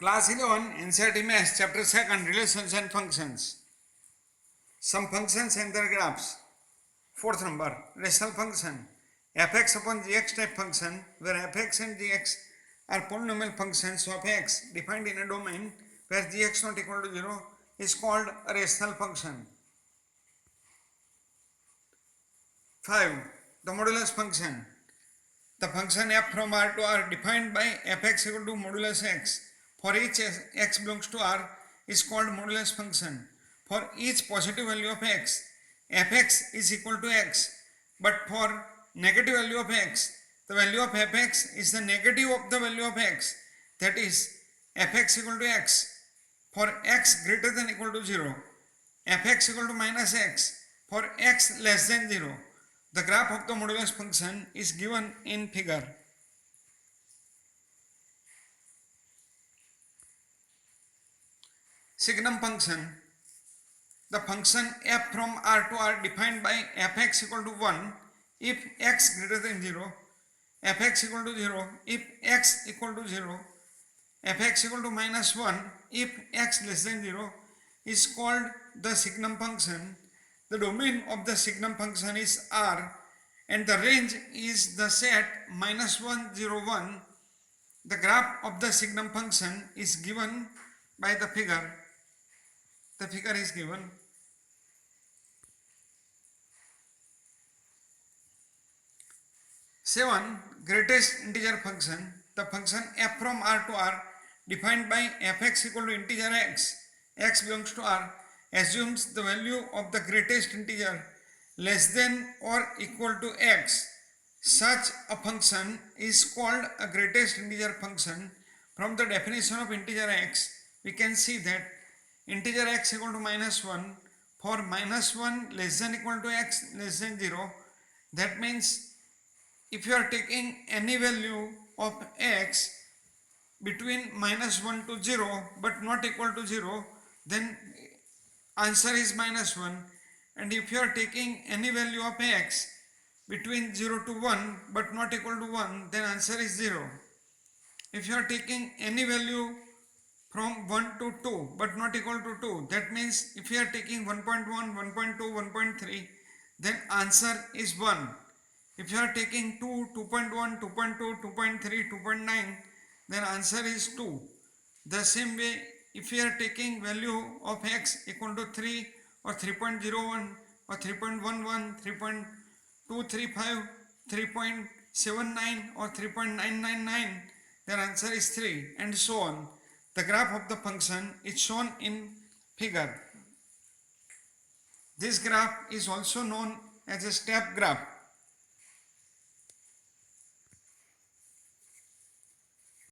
Class 11, NCERT Maths, Chapter 2, Relations and Functions. Some functions and their graphs. Fourth number, rational function. Fx upon gx type function, where fx and gx are polynomial functions of x defined in a domain where gx not equal to 0 is called a rational function. 5. The modulus function. The function f from R to R defined by fx equal to modulus x for each x belongs to R is called modulus function. For each positive value of x, fx is equal to x, but for negative value of x, the value of fx is the negative of the value of x, that is fx equal to x. For x greater than equal to 0, fx equal to minus x. For x less than 0, the graph of the modulus function is given in figure. Signum function. The function f from R to R defined by fx equal to 1 if x greater than 0, fx equal to 0 if x equal to 0, fx equal to minus 1 if x less than 0 is called the signum function. The domain of the signum function is R and the range is the set minus 1, 0, 1. The graph of the signum function is given by the figure. The figure is given. Seven, greatest integer function. The function f from R to R defined by fx equal to integer x, x belongs to R, assumes the value of the greatest integer less than or equal to x. Such a function is called a greatest integer function. From the definition of integer x, we can see that integer x equal to minus 1 for minus 1 less than equal to x less than 0. That means if you are taking any value of x between minus 1 to 0 but not equal to 0, then answer is minus 1. And if you are taking any value of x between 0 to 1 but not equal to 1, then answer is 0. If you are taking any value from 1 to 2 but not equal to 2, that means if you are taking 1.1, 1.2, 1.3, then answer is 1. If you are taking 2, 2.1, 2.2, 2.3, 2.9, then answer is 2. The same way, if you are taking value of x equal to 3 or 3.01 or 3.11, 3.235, 3.79 or 3.999, then answer is 3, and so on. The graph of the function is shown in figure. This graph is also known as a step graph.